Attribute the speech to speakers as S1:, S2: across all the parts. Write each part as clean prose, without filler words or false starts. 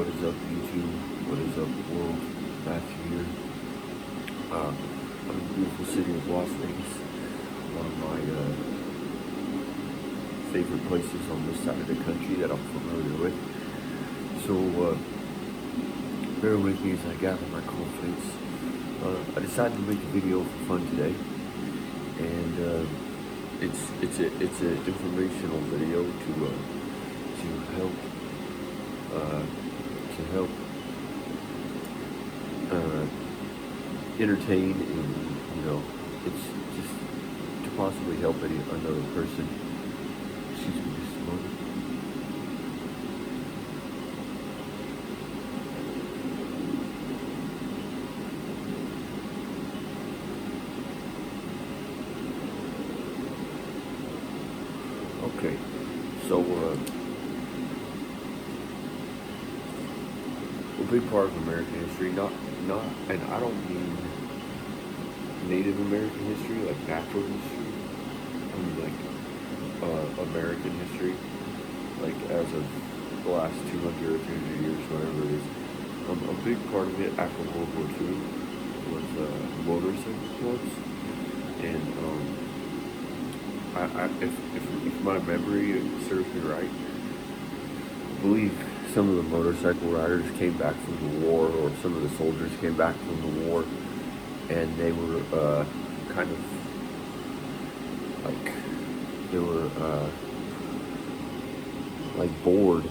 S1: What is up, YouTube? What is up, world? Matthew here. I'm in the beautiful city of Las Vegas, one of my favorite places on this side of the country that I'm familiar with. So, bear with me as I gather my confidence. I decided to make a video for fun today, and it's an informational video to help entertain, and it's just to possibly help another person. Excuse me just a moment. Okay, so a big part of American history, not, and I don't mean Native American history, like natural history. I mean like American history, like as of the last 200 or 300 years, whatever it is. A big part of it after World War II was motorcycle clubs, and if my memory serves me right, I believe some of the motorcycle riders came back from the war, or some of the soldiers came back from the war, and they were kind of like, they were like bored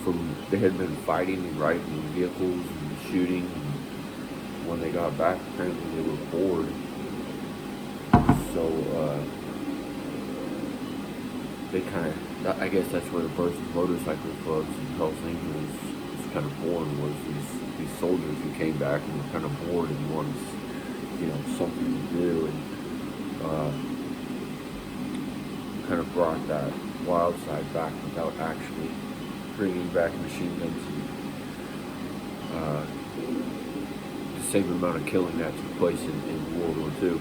S1: from, they had been fighting and riding in vehicles and shooting, and when they got back, apparently they were bored. So they kind of, I guess that's where the birth of motorcycle clubs and Hells Angels was kind of born, was these soldiers who came back and were kind of bored and wanted, something to do, and kind of brought that wild side back without actually bringing back machine guns and the same amount of killing that took place in World War II.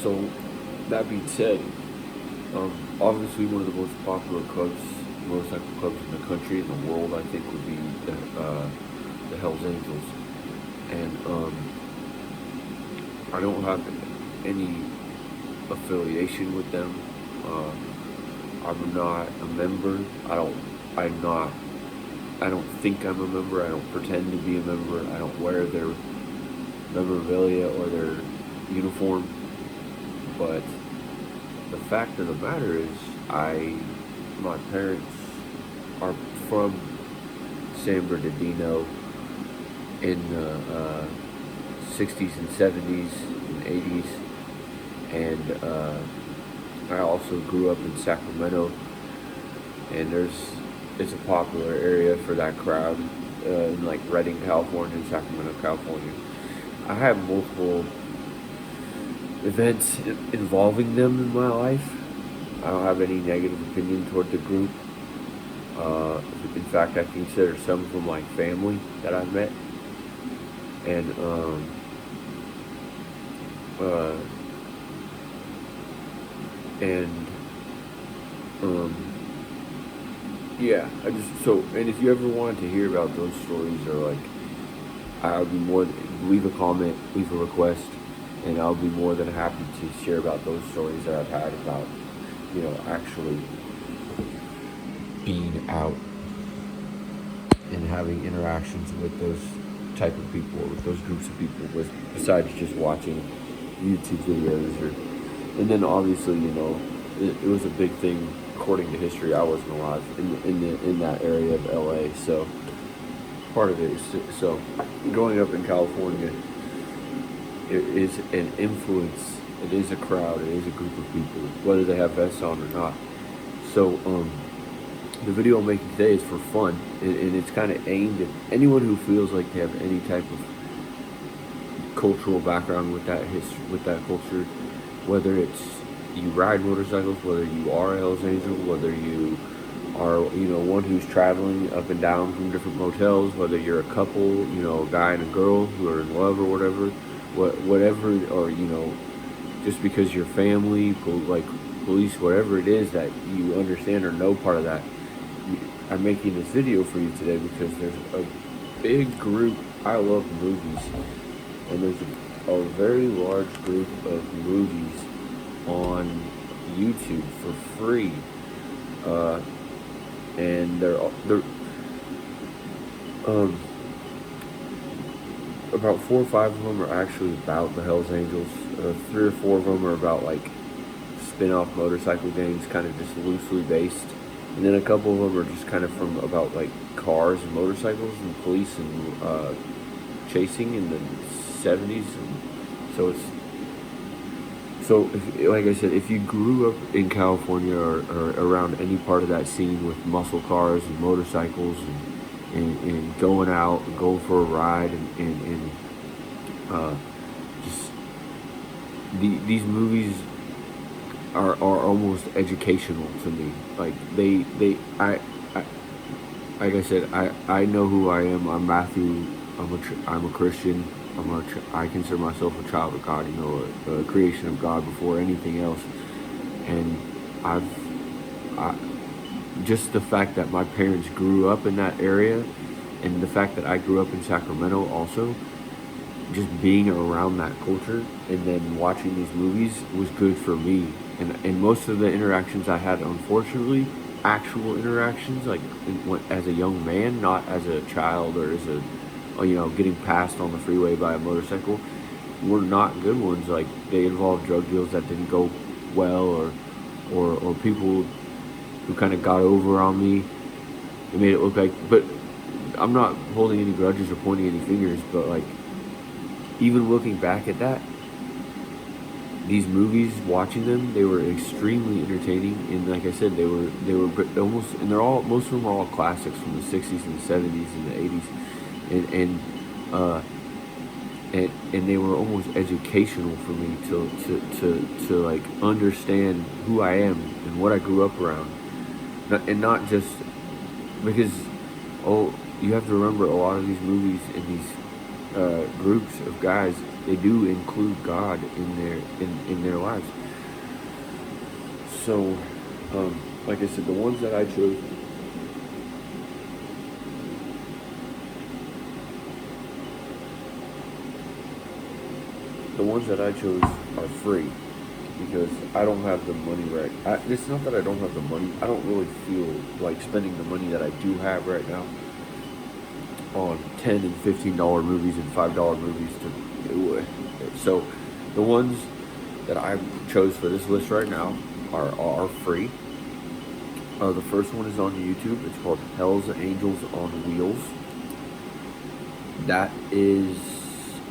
S1: So that being said, obviously one of the most popular clubs, motorcycle clubs in the country, in the world, I think, would be the Hells Angels. And I don't have any affiliation with them. I'm not a member. I don't think I'm a member. I don't pretend to be a member. I don't wear their memorabilia or their uniform. But the fact of the matter is, my parents are from San Bernardino in the 60s and 70s and 80s, and I also grew up in Sacramento, and it's a popular area for that crowd, in like Redding, California, and Sacramento, California. I have multiple events involving them in my life. I don't have any negative opinion toward the group. In fact, I consider some of them like family that I've met. And yeah, and if you ever wanted to hear about those stories, or like, I would be leave a comment, leave a request, and I'll be more than happy to share about those stories that I've had about, actually being out and having interactions with those type of people, or with those groups of people, besides just watching YouTube videos. And then obviously, it was a big thing. According to history, I wasn't alive in that area of LA, so part of it is, so growing up in California, it is an influence, it is a crowd, it is a group of people, whether they have vests on or not. So the video I'm making today is for fun, and it's kind of aimed at anyone who feels like they have any type of cultural background with that with that culture, whether it's you ride motorcycles, whether you are a Hells Angel, whether you are, one who's traveling up and down from different motels, whether you're a couple, a guy and a girl who are in love or whatever, or, just because your family, like police, whatever it is that you understand or know part of that, I'm making this video for you today because there's a big group. I love movies, and there's a very large group of movies on YouTube for free, and they're about 4 or 5 of them are actually about the Hells Angels. 3 or 4 of them are about like spin-off motorcycle gangs, kind of just loosely based. And then a couple of them are just kind of from about like cars and motorcycles and police and chasing in the 70s. And so like I said, if you grew up in California or around any part of that scene with muscle cars and motorcycles and going out and going for a ride and just these movies are almost educational to me. Like like I said, I know who I am. I'm Matthew. I'm a Christian. I consider myself a child of God. You know, a creation of God before anything else. And just the fact that my parents grew up in that area, and the fact that I grew up in Sacramento also, just being around that culture and then watching these movies was good for me. And most of the interactions I had, unfortunately, actual interactions, like as a young man, not as a child or as getting passed on the freeway by a motorcycle, were not good ones. Like they involved drug deals that didn't go well, or people who kind of got over on me. It made it look like, but I'm not holding any grudges or pointing any fingers, but like, even looking back at that, these movies, watching them, they were extremely entertaining, and like I said, they were almost, and most of them are all classics from the 60s and the 70s and the 80s, and they were almost educational for me to like understand who I am and what I grew up around, and not just because you have to remember, a lot of these movies and these groups of guys, they do include God in their lives. So, like I said, the ones that I chose, are free because I don't have the money right. It's not that I don't have the money. I don't really feel like spending the money that I do have right now on $10 and $15 movies and $5 movies so the ones that I chose for this list right now are free. The first one is on YouTube. It's called Hells Angels on Wheels. That is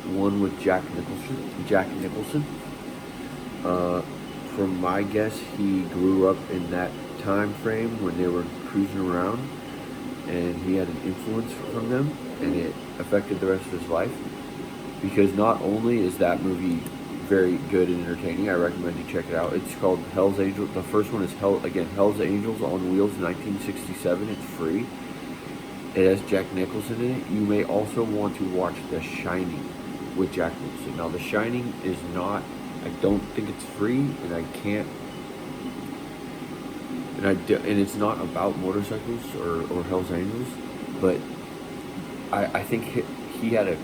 S1: one with Jack Nicholson. From my guess, he grew up in that time frame when they were cruising around, and he had an influence from them, and it affected the rest of his life. Because not only is that movie very good and entertaining, I recommend you check it out. It's called Hell's Angels. The first one is Hell's Angels on Wheels, 1967. It's free. It has Jack Nicholson in it. You may also want to watch The Shining with Jack Nicholson. Now, The Shining is not, I don't think it's free, and I can't, and it's not about motorcycles or Hell's Angels, but I think he had a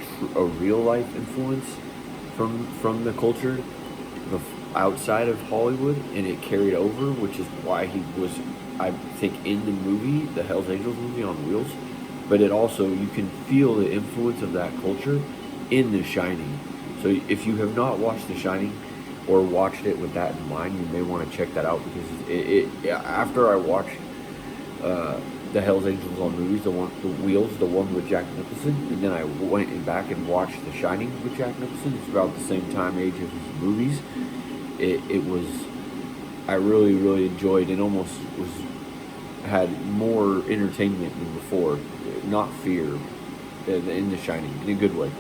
S1: real life influence from the culture outside of Hollywood, and it carried over, which is why he was, I think, in the movie, the Hells Angels movie on Wheels. But it also, you can feel the influence of that culture in The Shining. So if you have not watched The Shining or watched it with that in mind, you may want to check that out, because after I watched the Hells Angels on movies, the Wheels, the one with Jack Nicholson, and then I went back and watched The Shining with Jack Nicholson. It's about the same time age as his movies. It was, I really, really enjoyed, and almost had more entertainment than before, not fear, in The Shining, in a good way.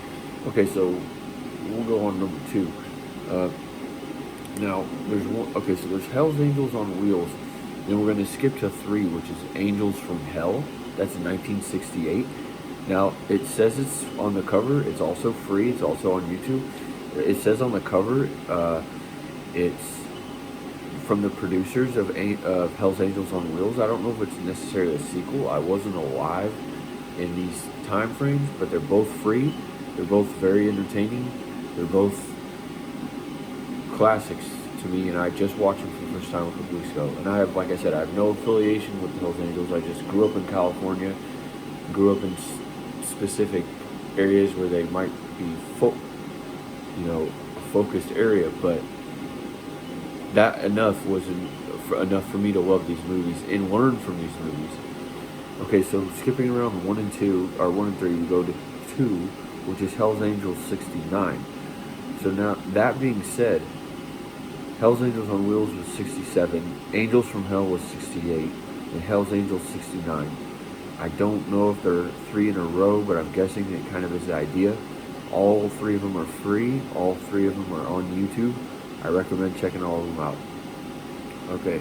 S1: Okay, so we'll go on number 2. Now, there's Hells Angels on Wheels. Then we're going to skip to 3, which is Angels from Hell. That's 1968. Now, it says it's on the cover. It's also free. It's also on YouTube. It says on the cover, it's from the producers of Hell's Angels on Wheels. I don't know if it's necessarily a sequel. I wasn't alive in these time frames, but they're both free. They're both very entertaining. They're both classics to me, and I just watched them for the first time a couple weeks ago. And I have, like I said, I have no affiliation with the Hells Angels. I just grew up in California, grew up in specific areas where they might be, a focused area, but that enough was enough for me to love these movies and learn from these movies. Okay, so skipping around 1 and 2, or 1 and 3, we go to 2, which is Hell's Angels 69. So now, that being said, Hell's Angels on Wheels was 67, Angels from Hell was 68, and Hell's Angels 69. I don't know if they're 3 in a row, but I'm guessing it kind of is the idea. All 3 of them are free. All 3 of them are on YouTube. I recommend checking all of them out. Okay,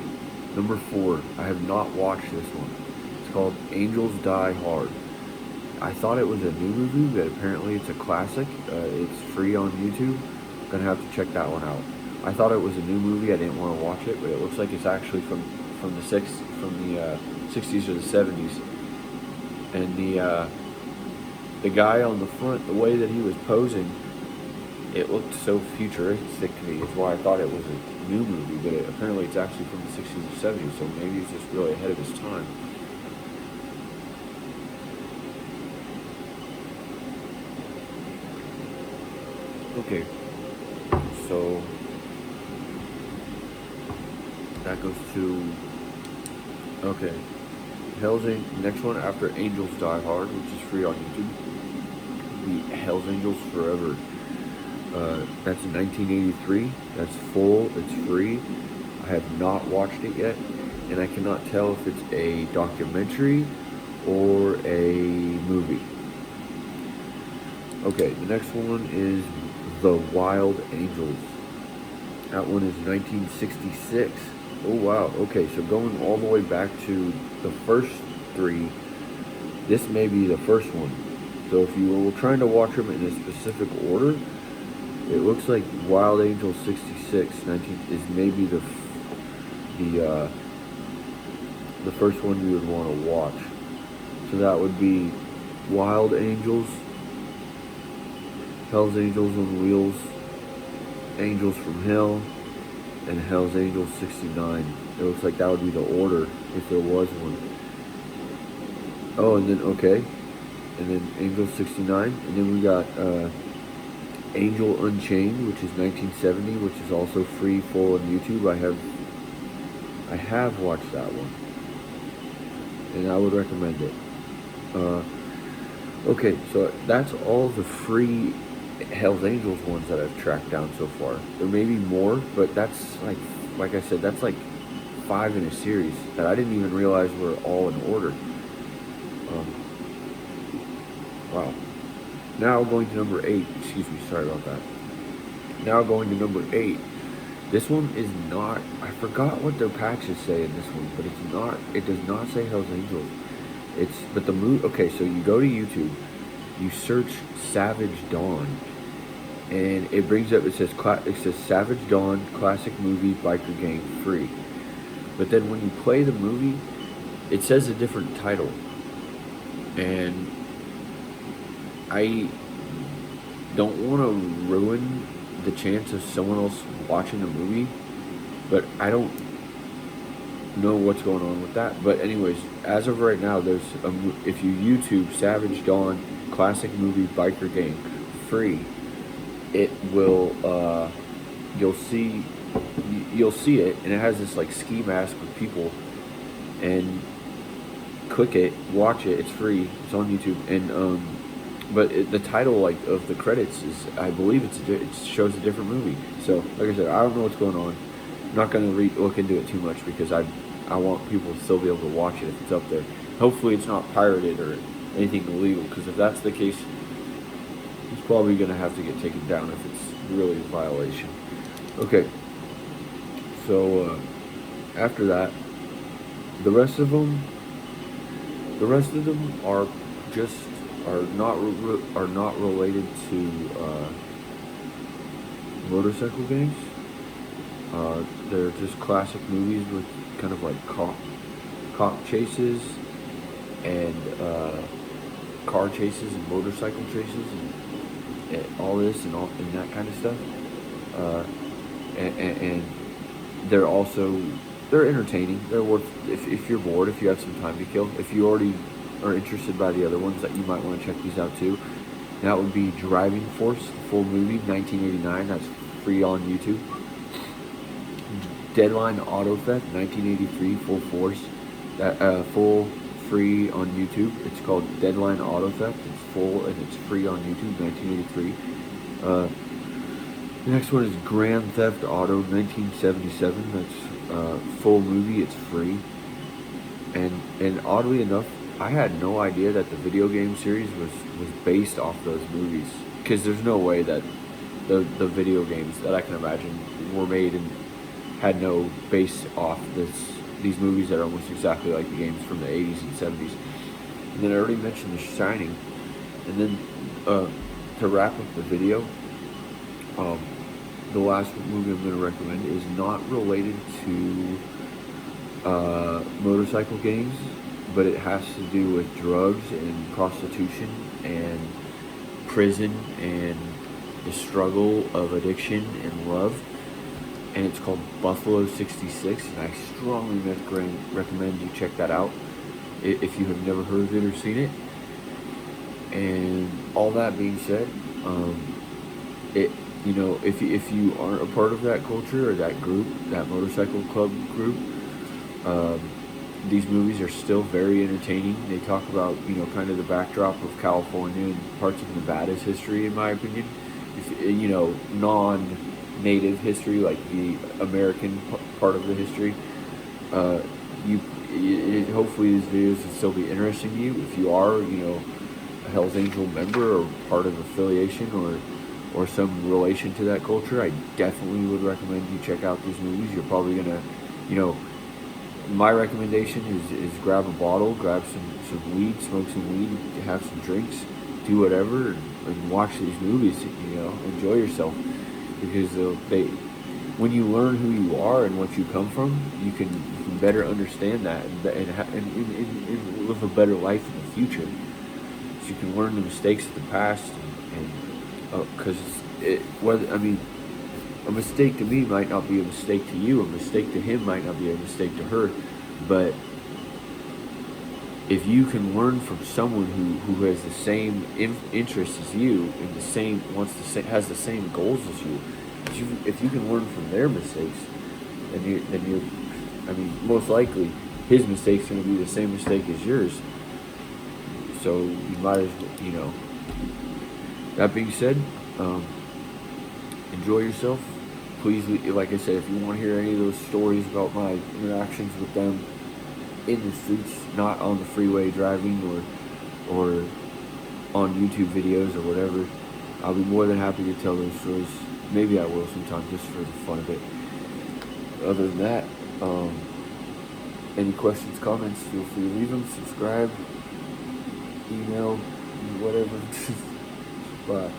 S1: number 4. I have not watched this one. It's called Angels Die Hard. I thought it was a new movie, but apparently it's a classic. It's free on YouTube. I'm gonna have to check that one out. I thought it was a new movie. I didn't want to watch it, but it looks like it's actually from the 60s or the 70s. And the guy on the front, the way that he was posing, it looked so futuristic to me. Is why I thought it was a new movie, but apparently it's actually from the 60s or 70s. So maybe it's just really ahead of his time. Okay, so that goes to, okay, next one after Angels Die Hard, which is free on YouTube, the Hell's Angels Forever. That's in 1983. That's full. It's free. I have not watched it yet, and I cannot tell if it's a documentary or a movie. Okay, the next one is The Wild Angels. That one is 1966. Oh wow. Okay, so going all the way back to the first 3, this may be the first one. So if you were trying to watch them in a specific order, it looks like Wild Angels 66 is maybe the first one you would want to watch. So that would be Wild Angels, Hell's Angels on Wheels, Angels from Hell, and Hell's Angels 69. It looks like that would be the order if there was one. Oh, and then Angels 69, and then we got Angel Unchained, which is 1970, which is also free, full on YouTube. I have watched that one, and I would recommend it. Okay, so that's all the free Hell's Angels ones that I've tracked down so far. There may be more, but that's like I said, that's like 5 in a series that I didn't even realize were all in order. Wow. Now going to number 8. Excuse me, sorry about that. Now going to number 8. This one is not, I forgot what their patches say in this one, but it does not say Hell's Angels. But the movie, okay, so you go to YouTube, you search Savage Dawn, and it brings up, it says Savage Dawn Classic Movie Biker Gang free. But then when you play the movie, it says a different title. And I don't want to ruin the chance of someone else watching the movie, but I don't know what's going on with that. But anyways, as of right now, if you YouTube Savage Dawn Classic Movie Biker Gang free, it will you'll see it, and it has this like ski mask with people, and click it, watch it. It's free. It's on YouTube, and but the title of the credits is, I believe it shows a different movie. So like I said, I don't know what's going on. I'm not going to look into it too much because I want people to still be able to watch it if it's up there. Hopefully it's not pirated or anything illegal, because if that's the case, it's probably going to have to get taken down if it's really a violation. Okay, so after that, the rest of them are not related to motorcycle gangs. They're just classic movies with kind of like cop chases and car chases and motorcycle chases and all this and that kind of stuff. Uh, and they're entertaining. They're worth if you're bored, if you have some time to kill. If you already are interested by the other ones, that you might want to check these out too. That would be Driving Force, the full movie, 1989. That's free on YouTube. Deadline Auto Theft, 1983, full force. That full free on YouTube. It's called Deadline Auto Theft. It's full and it's free on YouTube, 1983. The next one is Grand Theft Auto, 1977. That's full movie. It's free. And oddly enough, I had no idea that the video game series was based off those movies. Because there's no way that the video games that I can imagine were made and had no base off these movies that are almost exactly like the games from the 80s and 70s. And then I already mentioned The Shining. And then to wrap up the video, the last movie I'm going to recommend is not related to motorcycle gangs, but it has to do with drugs and prostitution and prison and the struggle of addiction and love. And it's called Buffalo 66, and I strongly recommend you check that out if you have never heard of it or seen it. And all that being said, if you aren't a part of that culture or that group, that motorcycle club group, these movies are still very entertaining. They talk about, kind of the backdrop of California and parts of Nevada's history, in my opinion. Non-native history, like the American part of the history. Hopefully these videos will still be interesting to you. If you are, a Hell's Angel member or part of affiliation or some relation to that culture, I definitely would recommend you check out these movies. You're probably gonna, my recommendation is grab a bottle, grab some weed, smoke some weed, have some drinks, do whatever, and watch these movies. Enjoy yourself, because when you learn who you are and what you come from, you can better understand that and live a better life in the future. So you can learn the mistakes of the past, because a mistake to me might not be a mistake to you. A mistake to him might not be a mistake to her. But if you can learn from someone who has the same interests as you and has the same goals as you, if you can learn from their mistakes, then you're most likely his mistake's going to be the same mistake as yours. So you might as well, That being said, enjoy yourself. Please, like I said, if you want to hear any of those stories about my interactions with them in the streets, not on the freeway driving or on YouTube videos or whatever, I'll be more than happy to tell those stories. Maybe I will sometime, just for the fun of it. Other than that, any questions, comments, feel free to leave them. Subscribe, email, whatever. Bye.